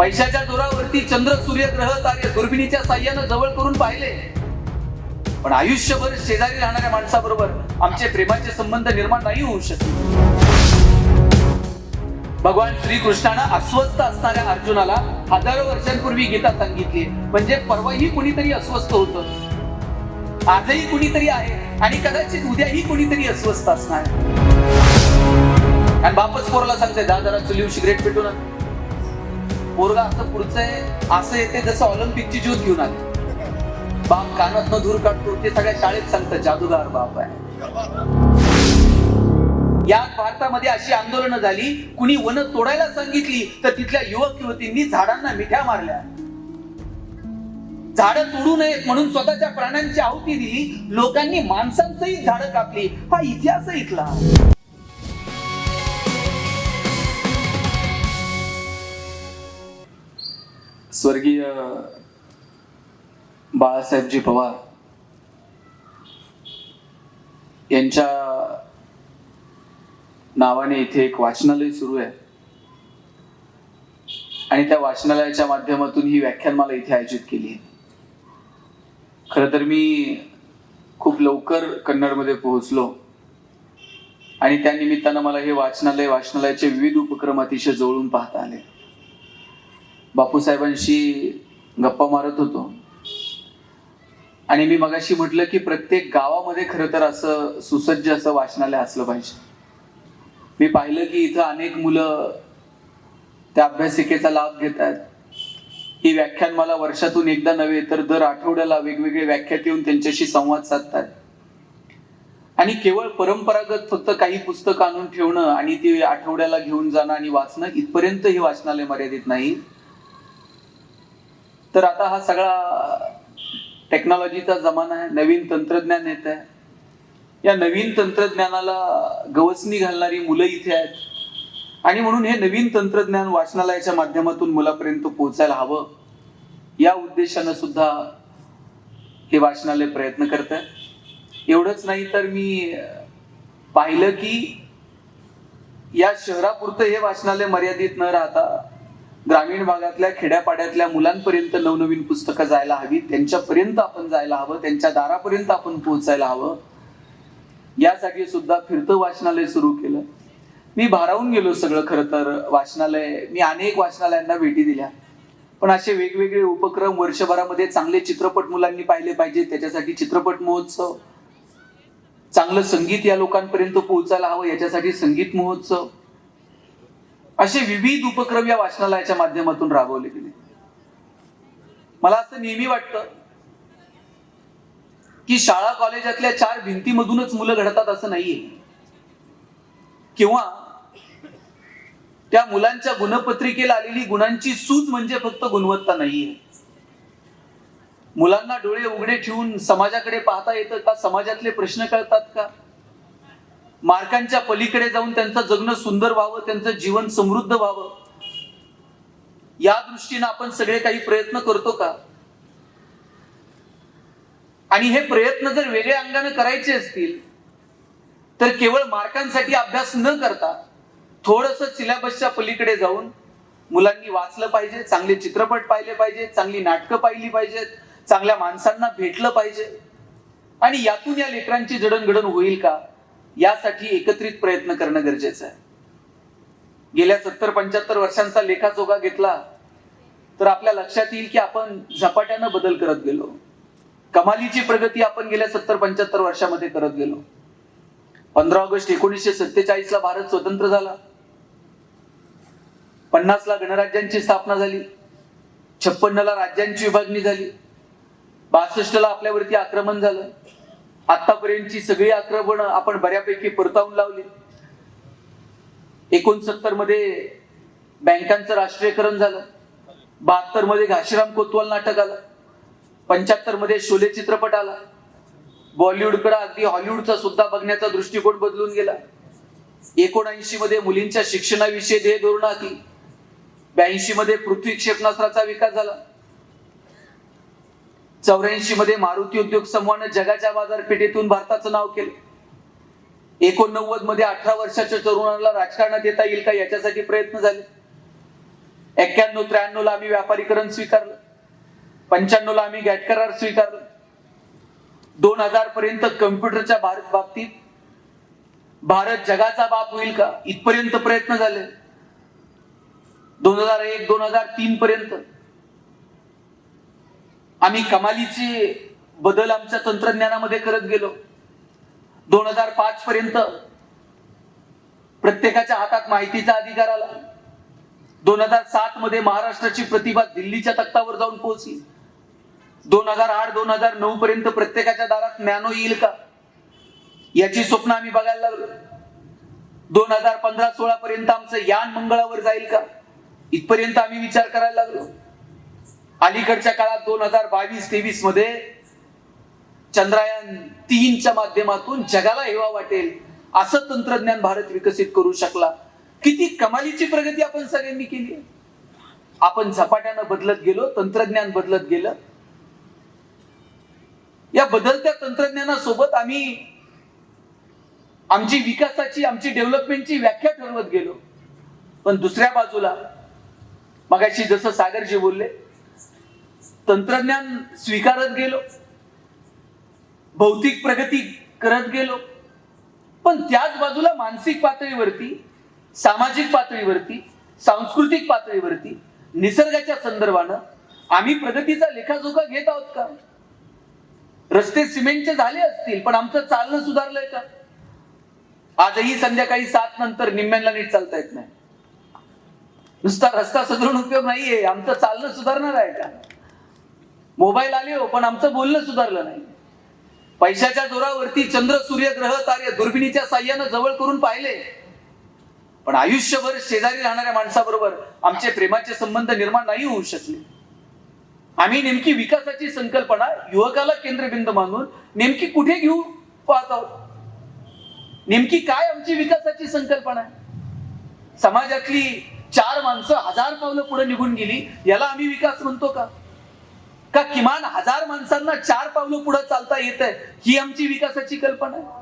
पैशाच्या जोरावरती चंद्र सूर्य ग्रह तारे दुर्बिणीच्या साह्यानं जवळ करून पाहिले, पण आयुष्यभर शेजारी राहणाऱ्या माणसाबरोबर आमचे प्रेमाचे संबंध निर्माण नाही होऊ शकले. भगवान श्रीकृष्णानं अस्वस्थ असणाऱ्या अर्जुनाला हजारो वर्षांपूर्वी गीता सांगितली, म्हणजे परवाही कुणीतरी अस्वस्थ होतं, आजही कुणीतरी आहे आणि कदाचित उद्याही कुणीतरी अस्वस्थ असणार. आणि बापच पोराला सांगते, जरा चुलीव सिगरेट पेटू ना. पोरगा असं पुढचं आहे असं येते जसं ऑलिम्पिकची ज्योत घेऊन आले. बाप कानात धूर काढतो, ते सगळ्या शाळेत सांगतात जादूगार बाप आहे. याच भारतामध्ये अशी आंदोलनं झाली, कुणी वन तोडायला सांगितली तर तिथल्या युवक युवतींनी झाडांना मिठ्या मारल्या. झाडं तोडू नयेत म्हणून स्वतःच्या प्राण्यांची आहुती दिली. लोकांनी माणसांचंही झाडं कापली. हा इतिहास इथला. स्वर्गीय बाळासाहेबजी पवार यांच्या नावाने इथे एक वाचनालय सुरू आहे आणि त्या वाचनालयाच्या माध्यमातून ही व्याख्यानमाला इथे आयोजित केली आहे. खरं तर मी खूप लवकर कन्नडमध्ये पोहोचलो आणि त्या निमित्तानं मला हे वाचनालयाचे विविध उपक्रम अतिशय जवळून पाहता आले. बापूसाहेबांशी गप्पा मारत होतो आणि मी मगाशी म्हटलं की प्रत्येक गावामध्ये खरं तर असं सुसज्ज असं वाचनालय असलं पाहिजे. मी पाहिलं की इथं अनेक मुलं त्या अभ्यासिकेचा लाभ घेत आहेत. ही व्याख्यान मला वर्षातून एकदा नव्हे तर दर आठवड्याला वेगवेगळे व्याख्यात येऊन त्यांच्याशी संवाद साधतात. आणि केवळ परंपरागत फक्त काही पुस्तकं आणून ठेवणं आणि ती आठवड्याला घेऊन जाणं आणि वाचणं इथपर्यंत हे वाचनालय मर्यादित नाही, तर आता हा सगळा टेक्नॉलॉजीचा जमाना आहे. नवीन तंत्रज्ञान येत आहे. या नवीन तंत्रज्ञानाला गवसणी घालणारी मुलं इथे आहेत आणि म्हणून हे नवीन तंत्रज्ञान वाचनालयाच्या माध्यमातून मुलापर्यंत पोहोचायला हवं, या उद्देशानं सुद्धा हे वाचनालय प्रयत्न करत आहे. एवढंच नाही तर मी पाहिलं की या शहरापुरतं हे वाचनालय मर्यादित न राहता ग्रामीण भागातल्या खेड्यापाड्यातल्या मुलांपर्यंत नवनवीन पुस्तकं जायला हवी, त्यांच्यापर्यंत आपण जायला हवं, त्यांच्या दारापर्यंत आपण पोहोचायला हवं, यासाठी सुद्धा फिरतं वाचनालय सुरू केलं. मी भारावून गेलो सगळं. खरं तर वाचनालय, मी अनेक वाचनालयांना भेटी दिल्या, पण असे वेगवेगळे उपक्रम वर्षभरामध्ये चांगले चित्रपट मुलांनी पाहिले पाहिजे, त्याच्यासाठी चित्रपट महोत्सव, चांगलं संगीत या लोकांपर्यंत पोहोचायला हवं, याच्यासाठी संगीत महोत्सव, असे विविध उपक्रम या वाचनालयाच्या माध्यमातून राबवले गेले. मला असं नेहमी वाटतं की शाळा कॉलेजातल्या 4 भिंतीमधूनच मुलं घडतात असं नाहीये, किंवा त्या मुलांच्या गुणपत्रिकेला आलेली गुणांची सूज म्हणजे फक्त गुणवत्ता नाहीये. मुलांना डोळे उघडे ठेवून समाजाकडे पाहता येतं का? समाजातले प्रश्न कळतात का? मार्कांच्या पलीकडे जाऊन त्यांचं जगणं सुंदर व्हावं, त्यांचं जीवन समृद्ध व्हावं, या दृष्टीने आपण सगळे काही प्रयत्न करतो का? आणि हे प्रयत्न जर वेगळ्या अंगाने करायचे असतील तर केवळ मार्कांसाठी अभ्यास न करता थोडंसं सिलेबसच्या पलीकडे जाऊन मुलांनी वाचलं पाहिजे, चांगले चित्रपट पाहिले पाहिजे, चांगली नाटकं पाहिली पाहिजेत, चांगल्या माणसांना भेटलं पाहिजे, आणि यातून या लेकरांची जडणघडण होईल का, यासाठी एकत्रित प्रयत्न करणं गरजेचं आहे. गेल्या 70-75 वर्षांचा लेखाजोखा घेतला तर आपल्या लक्षात येईल की आपण झपाट्यानं बदल करत गेलो. कमालीची प्रगती आपण गेल्या 70-75 वर्षामध्ये करत गेलो. 15 ऑगस्ट 1947 ला भारत स्वतंत्र झाला. 50 ला गणराज्यांची स्थापना झाली. 56 ला राज्यांची विभागणी झाली. 62 ला आपल्यावरती आक्रमण झालं. आतापर्यंतची सगळी आक्रमण आपण बऱ्यापैकी परतावून लावली. 69 मध्ये बँकांचं राष्ट्रीयकरण झालं. 72 मध्ये घाशीराम कोतवाल नाटक आलं. 75 मध्ये शोले चित्रपट आला. बॉलिवूडकडे अगदी हॉलिवूडचा सुद्धा बघण्याचा दृष्टिकोन बदलून गेला. 79 मध्ये मुलींच्या शिक्षणाविषयी ध्येय धोरण आखली. 82 मध्ये पृथ्वी क्षेपणास्त्राचा विकास झाला. 84 मध्ये मारुती उद्योग समूहाने जगाच्या बाजारपेठेतून भारताचं नाव केलं. 89 मध्ये 18 वर्षाच्या तरुणाला राजकारणात येता येईल का याच्यासाठी प्रयत्न झाले. 91-93 ला आम्ही व्यापारीकरण स्वीकारलं, 95 ला आम्ही गॅट करार स्वीकारलं, 2000 पर्यंत कम्प्युटरच्या बाबतीत भारत जगाचा बाप होईल का इथपर्यंत प्रयत्न झाले. 2001-2003 पर्यंत आम्ही कमालीचे बदल आमच्या तंत्रज्ञानामध्ये करत गेलो. 2005 पर्यंत प्रत्येकाच्या हातात माहितीचा अधिकार आला. 2007 मध्ये महाराष्ट्राची प्रतिभा दिल्लीच्या तख्तावर जाऊन पोहोचली. 2008-2009 पर्यंत प्रत्येकाच्या दारात नॅनो येईल का याची स्वप्न आम्ही बघायला लागलो. 2015-16 पर्यंत आमचं यान मंगळावर जाईल का इथपर्यंत आम्ही विचार करायला लागलो. अलीकडच्या काळात 2022-23 मध्ये चंद्रयान-3च्या माध्यमातून जगाला हेवा वाटेल असं तंत्रज्ञान भारत विकसित करू शकला. किती कमालीची प्रगती आपण सगळ्यांनी केली. आपण झपाट्यानं बदलत गेलो, तंत्रज्ञान बदलत गेलं. या बदलत्या तंत्रज्ञानासोबत आम्ही आमची विकासाची, आमची डेव्हलपमेंटची व्याख्या ठरवत गेलो. पण दुसऱ्या बाजूला मगाशी जसं सागरजी बोलले, तंत्रज्ञान स्वीकारत गेलो, भौतिक प्रगती करत गेलो, पण त्याच बाजूला मानसिक पातळीवरती, सामाजिक पातळीवरती, सांस्कृतिक पातळीवरती, निसर्गाच्या संदर्भानं आम्ही प्रगतीचा लेखाजोखा घेत आहोत का? रस्ते सिमेंटचे झाले असतील, पण आमचं चालणं सुधारलंय का? आजही संध्याकाळी 7 नंतर निम्म्यांना नीट चालता येत नाही. नुसता रस्ता सुधारून उपयोग नाहीये, आमचं चालणं सुधारणार आहे का? मोबाईल आले हो, पण आमचं बोलणं सुधारलं नाही. पैशाच्या जोरावरती चंद्र, सूर्य, ग्रह, तारे दुर्बिणीच्या साह्यानं जवळ करून पाहिले, पण आयुष्यभर शेजारी राहणाऱ्या माणसाबरोबर आमचे प्रेमाचे संबंध निर्माण नाही होऊ शकले. आम्ही नेमकी विकासाची संकल्पना युवकाला केंद्रबिंदू मानून नेमकी कुठे घेऊ पाहत आहोत? नेमकी काय आमची विकासाची संकल्पना आहे? समाजातली 4 माणसं 1000 पावलं पुढे निघून गेली, याला आम्ही विकास म्हणतो का? का किमान 1000 माणसांना 4 पावलं पुढे चालता येत आहे, ही आमची विकासाची कल्पना आहे?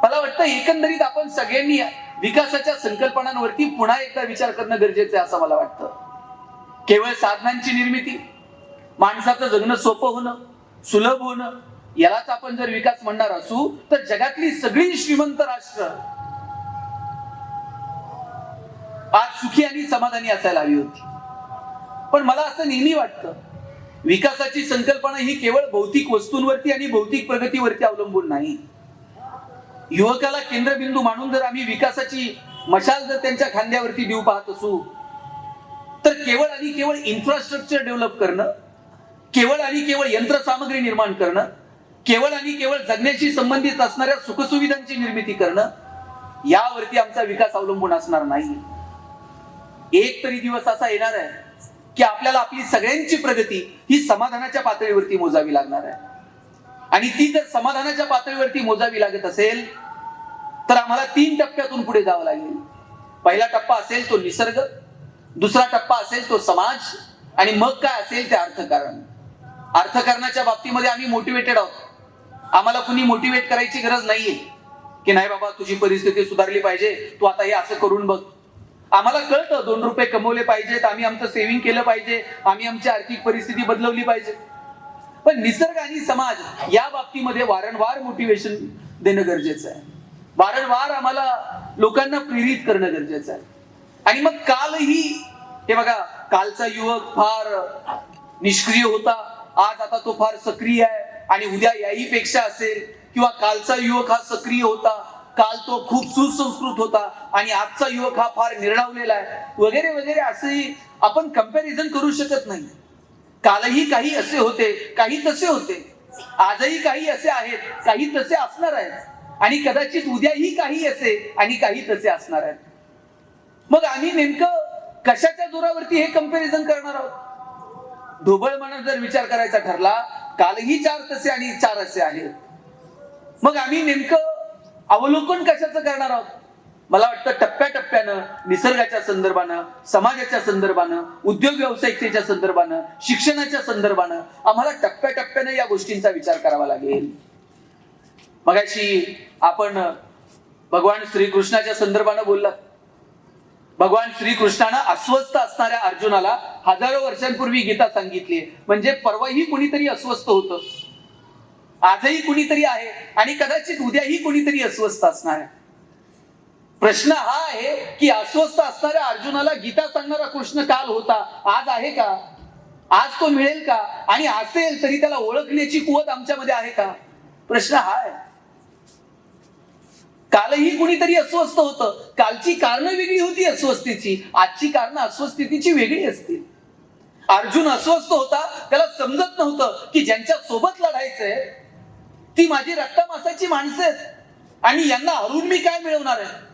मला वाटतं एकंदरीत आपण सगळ्यांनी विकासाच्या संकल्पनांवरती पुन्हा एकदा विचार करणं गरजेचं आहे असं मला वाटतं. केवळ साधनांची निर्मिती, माणसाचं जगणं सोपं होणं, सुलभ होणं, यालाच आपण जर विकास म्हणणार असू तर जगातली सगळी श्रीमंत राष्ट्र आज सुखी आणि समाधानी असायला हवी होती. पण मला असं नेहमी वाटतं, विकासाची संकल्पना ही केवळ भौतिक वस्तूंवरती आणि भौतिक प्रगतीवरती अवलंबून नाही. युवकाला केंद्रबिंदू मानून जर आम्ही विकासाची मशाल जर त्यांच्या खांद्यावरती देऊ पाहत असू तर केवळ आणि केवळ इन्फ्रास्ट्रक्चर डेव्हलप करणं, केवळ आणि केवळ यंत्रसामग्री निर्माण करणं, केवळ आणि केवळ जगण्याशी संबंधित असणाऱ्या सुखसुविधांची निर्मिती करणं, यावरती आमचा विकास अवलंबून असणार नाही. एक तरी दिवस असा येणार आहे की आपल्याला आपली सगळ्यांची प्रगती ही समाधानाच्या पातळीवरती मोजावी लागणार आहे. आणि ती जर समाधानाच्या पातळीवरती मोजावी लागत असेल तर आम्हाला 3 टप्प्यातून पुढे जावं लागेल. पहिला टप्पा असेल तो निसर्ग, दुसरा टप्पा असेल तो समाज, आणि मग काय असेल ते अर्थकारण. अर्थकारणाच्या बाबतीमध्ये आम्ही मोटिवेटेड आहोत. आम्हाला कुणी मोटिवेट करायची गरज नाहीये की नाही बाबा तुझी परिस्थिती सुधारली पाहिजे, तू आता हे असं करून बघ. आम्हाला कळतं 2 रुपये कमवले पाहिजेत, आम्ही आमचं सेव्हिंग केलं पाहिजे, आम्ही आमची आर्थिक परिस्थिती बदलवली पाहिजे. पण निसर्ग आणि समाज या बाबतीमध्ये वारंवार मोटिवेशन देणं गरजेचं आहे. वारंवार आम्हाला लोकांना प्रेरित करणं गरजेचं आहे. आणि मग कालही हे बघा, कालचा युवक फार निष्क्रिय होता, आज आता तो फार सक्रिय आहे, आणि उद्या याही पेक्षा असेल. किंवा कालचा युवक हा सक्रिय होता, काल तो खूप सुसंस्कृत होता, आणि आजचा युवक हा फार निर्णावलेला आहे, वगैरे वगैरे. असे आपण कंपॅरिझन करू शकत नाही. कालही काही असे होते, काही तसे होते, आजही काही असे आहेत, काही तसे असणार आहेत, आणि कदाचित उद्याही काही असे आणि काही तसे असणार आहेत. मग आम्ही नेमकं कशाच्या जोरावरती हे कंपॅरिझन करणार आहोत? ढोबळ म्हणून जर विचार करायचा ठरला, कालही 4 तसे आणि 4 असे आहेत. मग आम्ही नेमकं अवलोकन कशाचं करणार आहोत? मला वाटतं टप्प्याटप्प्यानं, निसर्गाच्या संदर्भानं, समाजाच्या संदर्भानं, उद्योग व्यावसायिकतेच्या संदर्भानं, शिक्षणाच्या संदर्भानं आम्हाला टप्प्याटप्प्यानं या गोष्टींचा विचार करावा लागेल. मगाशी आपण भगवान श्रीकृष्णाच्या संदर्भानं बोललात. भगवान श्रीकृष्णानं अस्वस्थ असणाऱ्या अर्जुनाला हजारो वर्षांपूर्वी गीता सांगितली, म्हणजे परवाही कुणीतरी अस्वस्थ होतं, आजही कुणीतरी आहे आणि कदाचित उद्याही कुणीतरी अस्वस्थ असणार आहे. प्रश्न हा आहे की अस्वस्थ असणाऱ्या अर्जुनाला गीता सांगणारा कृष्ण काल होता, आज आहे का? आज तो मिळेल का? आणि असेल तरी त्याला ओळखण्याची कुवत आमच्यामध्ये आहे का? प्रश्न हा आहे. कालही कुणीतरी अस्वस्थ होतं, कालची कारणं वेगळी होती अस्वस्थतेची, आजची कारणं अस्वस्थतेची वेगळी असतील. अर्जुन अस्वस्थ होता, त्याला समजत नव्हतं की ज्यांच्या सोबत लढायचंय ती माझी रक्तमासाची माणसं आहेत आणि यांना हरून मी काय मिळवणार आहे.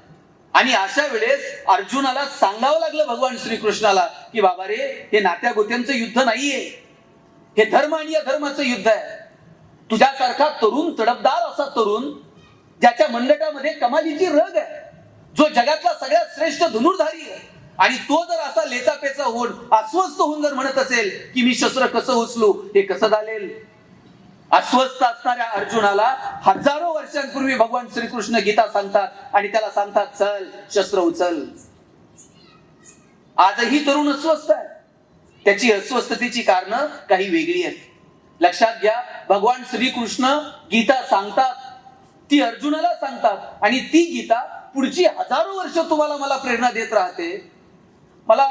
आणि अशा वेळेस अर्जुनाला सांगावं लागलं भगवान श्रीकृष्णाला की बाबा रे, हे नात्या गोत्यांचं युद्ध नाहीये, हे धर्म आणि अधर्माचं युद्ध आहे. तुझ्यासारखा तरुण, तडफदार असा तरुण ज्याच्या मंडटामध्ये कमालीची रग आहे, जो जगातला सगळ्यात श्रेष्ठ धनुर्धारी आहे, आणि तो जर असा लेचापेचा होऊन अस्वस्थ होऊन जर म्हणत असेल की मी शस्त्र कसं उचलू, हे कसं चालेल? अस्वस्थ असणाऱ्या अर्जुनाला हजारो वर्षांपूर्वी भगवान श्रीकृष्ण गीता सांगतात आणि त्याला सांगतात चल शस्त्र उचल. आजही तरुण अस्वस्थ आहे, त्याची अस्वस्थतेची कारणं काही वेगळी आहेत. लक्षात घ्या, भगवान श्रीकृष्ण गीता सांगतात, ती अर्जुनाला सांगतात आणि ती गीता पुढची हजारो वर्ष तुम्हाला मला प्रेरणा देत राहते. मला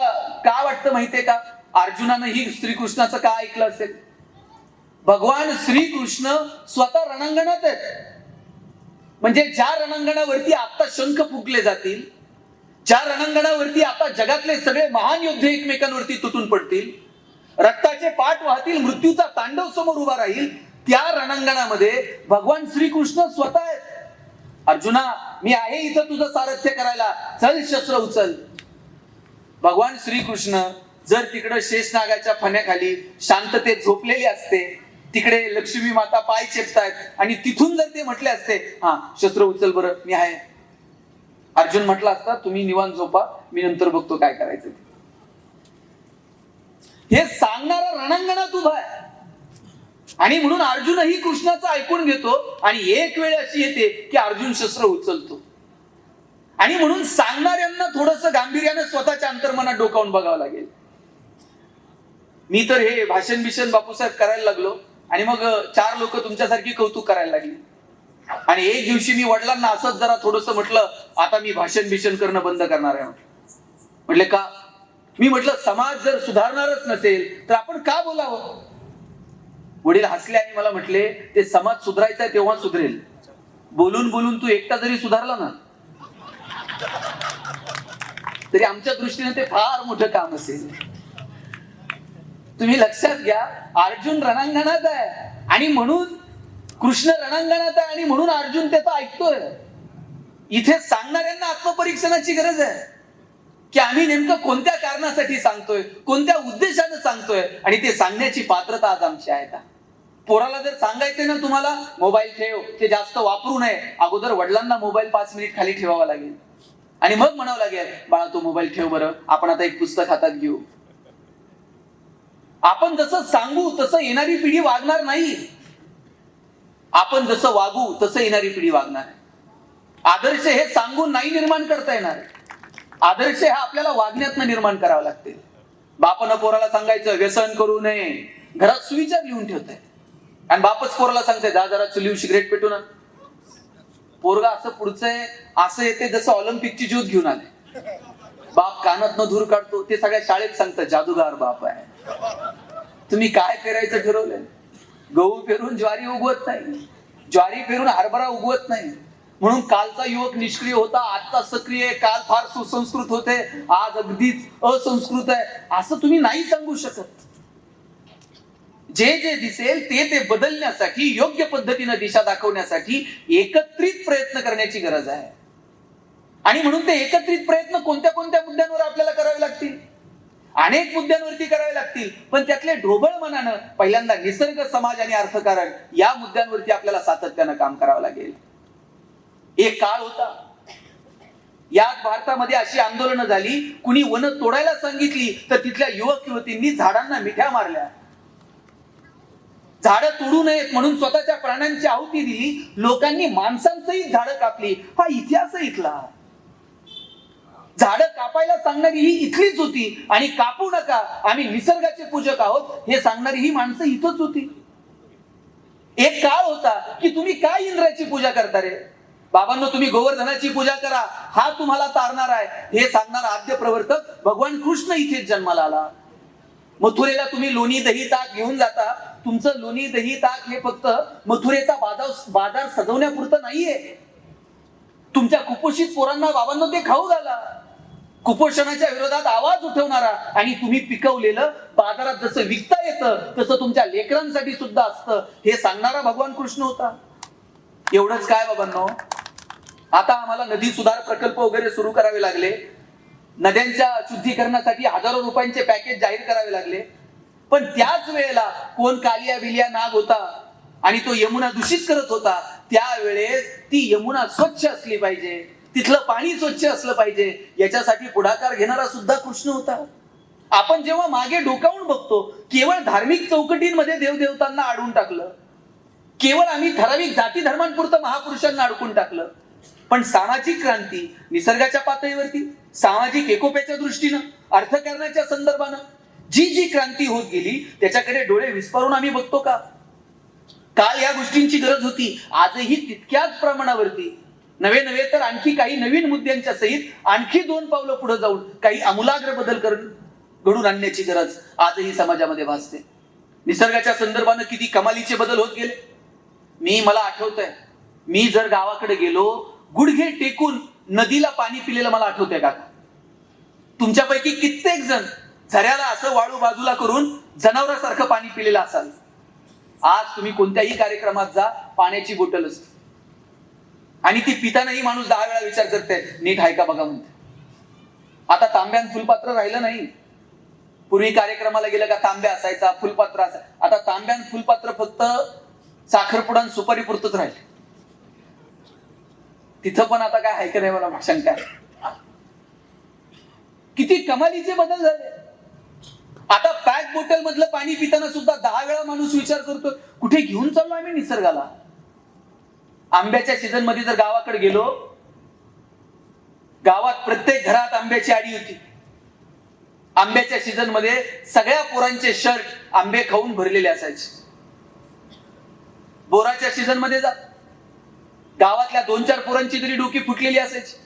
का वाटतं माहितीये का, अर्जुनानं ही श्रीकृष्णाचं का ऐकलं असेल? भगवान श्रीकृष्ण स्वतः रणांगणात आहेत, म्हणजे ज्या रणांगणावरती आता शंख फुंकले जातील, ज्या रणांगणावरती आता जगातले सगळे महान योद्धे एकमेकांवरती तुटून पडतील, रक्ताचे पाठ वाहतील, मृत्यूचा तांडव समोर उभा राहील, त्या रणांगणामध्ये भगवान श्रीकृष्ण स्वतः आहेत. अर्जुना, मी आहे इथं तुझं सारथ्य करायला, चल शस्त्र उचल. भगवान श्रीकृष्ण जर तिकडं शेषनागाच्या फण्याखाली शांततेत झोपलेली असते, तिकडे लक्ष्मी माता पाय चेपतायत आणि तिथून जर ते म्हटले असते हा शस्त्र उचल बरं मी आहे, अर्जुन म्हटला असता तुम्ही निवांत झोपा, मी नंतर बघतो काय करायचं. हे सांगणारा रणांगणात उभा आहे आणि म्हणून अर्जुनही कृष्णाचं ऐकून घेतो आणि एक वेळ अशी येते की अर्जुन शस्त्र उचलतो. आणि म्हणून सांगणाऱ्यांना थोडंसं गांभीर्यानं स्वतःच्या अंतर्मनात डोकावून बघावं लागेल. मी तर हे भाषण बिषण बापूसाहेब करायला लागलो आणि मग 4 लोक तुमच्यासारखी कौतुक करायला लागली. आणि एक दिवशी मी वडिलांना असंच जरा थोडंसं म्हटलं, आता मी भाषण बिषण करणं बंद करणार आहे. म्हटले का? मी म्हटलं समाज जर सुधारणारच नसेल तर आपण का बोलावं? वडील हसले आणि मला म्हटले, ते समाज सुधारायचा आहे तेव्हा सुधरेल, बोलून बोलून तू एकटा जरी सुधारला ना तरी आमच्या दृष्टीने ते फार मोठं काम असेल. तुम्ही लक्षात घ्या, अर्जुन रणांगणात आहे आणि म्हणून कृष्ण रणांगणात आहे आणि म्हणून अर्जुन त्याचं ऐकतोय. इथे सांगणाऱ्यांना आत्मपरीक्षणाची गरज आहे की आम्ही नेमकं कोणत्या कारणासाठी सांगतोय, कोणत्या उद्देशाने सांगतोय, आणि ते सांगण्याची पात्रता आज आमची आहे का? पोराला जर सांगायचंय ना तुम्हाला मोबाईल ठेव, ते जास्त वापरू नये, अगोदर वडिलांना मोबाईल 5 मिनिट खाली ठेवावा लागेल आणि मग म्हणावं लागेल बाळा तो मोबाईल ठेव बरं, आपण आता एक पुस्तक हातात घेऊ. आपण जसं सांगू तसं येणारी पिढी वागणार नाही. आपण जसं वागू तसं येणारी पिढी वागणार आहे. आदर्श हे सांगून नाही निर्माण करता येणार, आदर्श हा आपल्याला वागण्यातनं निर्माण करावा लागते. बापानं पोराला सांगायचं व्यसन करू नये, घरात सुविचार लिहून ठेवताय आणि बापच पोराला सांगताय जा जरा चुलीव सिगरेट पेटू ना. पोरगा असं पुढचं असं येते जसं ऑलिम्पिकची ज्योत घेऊन आले. बाप कानातनं धूर काढतो, ते सगळ्या शाळेत सांगतात जादूगार बाप आहे. तुम्ही काय पेरायचं ठरवलंय? गहू पेरून ज्वारी उगवत नाही, ज्वारी पेरून हरभरा उगवत नाही. म्हणून कालचा युवक निष्क्रिय होता, आजचा सक्रिय आहे, काल फार सुसंस्कृत होते, आज अगदीच असंस्कृत आहे, असं तुम्ही नाही सांगू शकत. जे जे दिसेल ते बदलण्यासाठी, योग्य पद्धतीने दिशा दाखवण्यासाठी एकत्रित प्रयत्न करण्याची गरज आहे. आणि म्हणून ते एकत्रित प्रयत्न कोणत्या कोणत्या मुद्द्यांवर आपल्याला करावे लागतील? अनेक मुद्द्यांवरती करावे लागतील, पण त्यातले ढोबळ मनानं पहिल्यांदा निसर्ग, समाज आणि अर्थकारण या मुद्द्यांवरती आपल्याला सातत्यानं काम करावं लागेल. एक काळ होता, याच भारतामध्ये अशी आंदोलनं झाली, कुणी वन तोडायला सांगितली तर तिथल्या युवक युवतींनी झाडांना मिठ्या मारल्या. झाडं तोडू नयेत म्हणून स्वतःच्या प्राण्यांची आहुती दिली, लोकांनी माणसांसहित झाडं कापली. हा इतिहास इथला. झाडं कापायला सांगणारी ही इथलीच होती आणि कापू नका, आम्ही निसर्गाचे पूजक आहोत हे सांगणारी ही माणसं इथंच होती. एक काळ होता की तुम्ही काय इंद्राची पूजा करता रे बाबांनो, तुम्ही गोवर्धनाची पूजा करा, हा तुम्हाला तारणार आहे हे सांगणारा आद्य प्रवर्तक भगवान कृष्ण इथेच जन्माला आला. मथुरेला तुम्ही लोणी दही ताक घेऊन जाता, तुमचं लोणी दही ताक हे फक्त मथुरेचा बाजार सजवण्यापुरतं नाहीये. तुमच्या कुपोषित पोरांना बाबांनो ते खाऊ घाला. कुपोषणाच्या विरोधात आवाज उठवणारा आणि तुम्ही पिकवलेलं बाजारात जसं विकता येतं तसं तुमच्या लेकरांसाठी सुद्धा असतं हे सांगणारा भगवान कृष्ण होता. एवढंच काय बाबांनो, आता आम्हाला नदी सुधार प्रकल्प वगैरे सुरू करावे लागले, नद्यांच्या शुद्धीकरणासाठी हजारो रुपयांचे पॅकेज जाहीर करावे लागले, पण त्याच वेळेला कोण कालिया बिलिया नाग होता आणि तो यमुना दूषित करत होता. त्यावेळेस ती यमुना स्वच्छ असली पाहिजे, तिथलं पाणी स्वच्छ असलं पाहिजे, याच्यासाठी पुढाकार घेणारा सुद्धा कृष्ण होता. आपण जेव्हा मागे डोकावून बघतो, केवळ धार्मिक चौकटींमध्ये देवदेवतांना अडवून टाकलं, केवळ आम्ही ठराविक जाती धर्मांपुरतं महापुरुषांना अडकून टाकलं. पण सामाजिक क्रांती निसर्गाच्या पातळीवरती, सामाजिक एकोप्याच्या दृष्टीनं, अर्थकारणाच्या संदर्भानं जी जी क्रांती होत गेली त्याच्याकडे डोळे विस्फारून आम्ही बघतो का? काल या गोष्टींची गरज होती, आजही तितक्याच प्रमाणावरती नवे तर आणखी काही नवीन मुद्द्यांच्या सहित आणखी 2 पावलं पुढे जाऊन काही आमूलाग्र बदल घडून आणण्याची गरज आजही समाजामध्ये भासते. निसर्गाच्या संदर्भानं किती कमालीचे बदल होत गेले. मला आठवतंय, मी जर गावाकडे गेलो, गुडघे टेकून नदीला पाणी पिलेलं मला आठवतंय का? तुमच्यापैकी कित्येक जण झऱ्याला असं वाळू बाजूला करून जनावरासारखं पाणी पिलेलं असाल. आज तुम्ही कोणत्याही कार्यक्रमात जा, पाण्याची बोटल असते आणि ती पितानाही माणूस 10 वेळा विचार करते, नीट आहे का बघा म्हणते. आता तांब्यान फुलपात्र राहिलं नाही. पूर्वी कार्यक्रमाला गेलं का तांब्या असायचा, फुलपात्र असायचा. आता तांब्यान फुलपात्र फक्त साखरपुडा सुपारी पुरतच राहिले. तिथं पण आता काय आहे का नाही मला शंका आहे. किती कमालीचे बदल झाले. आता पॅक बोटल मधलं पाणी पिताना सुद्धा 10 वेळा माणूस विचार करतो, कुठे घेऊन चाललो आम्ही निसर्गाला. आंब्याच्या सीझन मध्ये जर गावाकडे गेलो, गावात प्रत्येक घरात आंब्याची आडी होती. आंब्याच्या सीझन मध्ये सगळ्या पोरांचे शर्ट आंबे खाऊन भरलेले असायचे. बोराच्या सीझन मध्ये जा, गावातल्या 2-4 पोरांची तरी डोकी फुटलेली असायची.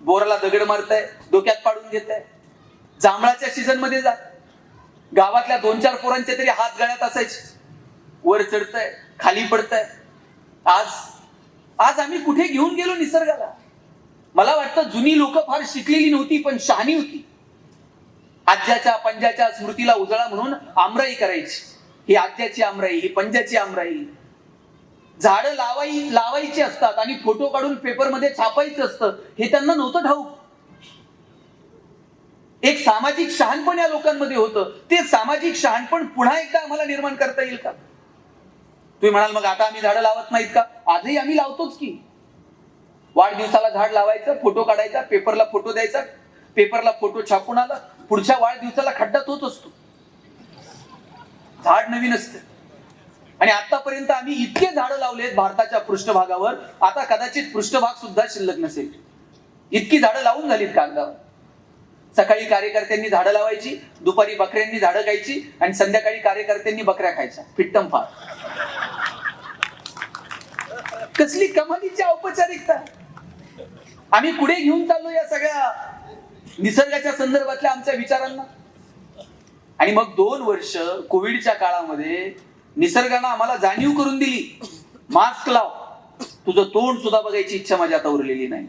बोराला दगड मारताय, डोक्यात पाडून घेताय. जांभळाच्या सीझन मध्ये जा, गावातल्या 2-4 पोरांचे तरी हात गळ्यात असायचे. वर चढताय, खाली पडताय. आज आम्ही कुठे घेऊन गेलो निसर्गाला. मला वाटतं जुनी लोक फार शिकलेली नव्हती पण शहाणी होती. आज्याच्या पंजाच्या स्मृतीला उजळा म्हणून आमराई करायची. ही आज्याची आमराई, ही पंजाची आमराई. झाडं लावायची असतात आणि फोटो काढून पेपरमध्ये छापायचं असतं हे त्यांना नव्हतं ठाऊक. एक सामाजिक शहाणपण या लोकांमध्ये होतं. ते सामाजिक शहाणपण पुन्हा एकदा आम्हाला निर्माण करता येईल का? तुम्ही म्हणाल मग आता आम्ही झाडं लावत नाहीत का? आजही आम्ही लावतोच की. वाढदिवसाला झाड लावायचं, फोटो काढायचा, पेपरला फोटो द्यायचा, पेपरला फोटो छापून आला, पुढच्या वाढदिवसाला खड्डा तोच असतो. झाड नवीन असते. आणि आतापर्यंत आम्ही इतके झाडं लावलेत भारताच्या पृष्ठभागावर, आता कदाचित पृष्ठभाग सुद्धा शिल्लक नसेल. इतकी झाडं लावून झालीत कागदावर. सकाळी कार्यकर्त्यांनी झाडं लावायची, दुपारी बकऱ्यांनी झाडं खायची आणि संध्याकाळी कार्यकर्त्यांनी बकऱ्या खायच्या. फिट्टम फार. कसली कमालीची औपचारिकता. आम्ही पुढे घेऊन चाललो या सगळ्या निसर्गाच्या संदर्भातल्या आमच्या विचारांना. आणि मग 2 वर्ष कोविडच्या काळामध्ये निसर्गानं आम्हाला जाणीव करून दिली, मास्क लाव, तुझं तोंड सुद्धा बघायची इच्छा माझी आता उरलेली नाही.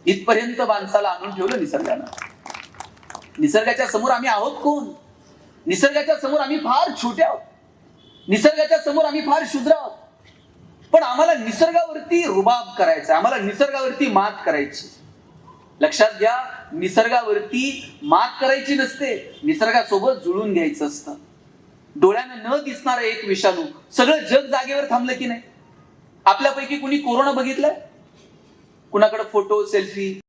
इथपर्यंत माणसाला आणून ठेवलं निसर्गानं. निसर्गाच्या समोर आम्ही आहोत कोण? निसर्गाच्या समोर आम्ही फार छोटे आहोत. निसर्गाच्या समोर आम्ही फार शूद्र आहोत. पण आम्हाला निसर्गावरती रुबाब करायचा, आम्हाला निसर्गावरती मात करायची. लक्षात घ्या, निसर्गावरती मात करायची नसते, निसर्गासोबत जुळून घ्यायचं असतं. डोळ्यानं न दिसणारा एक विषाणू सगळं जग जागेवर थांबलं की नाही? आपल्यापैकी कुणी कोरोना बघितलाय? कुणाकडे फोटो, सेल्फी?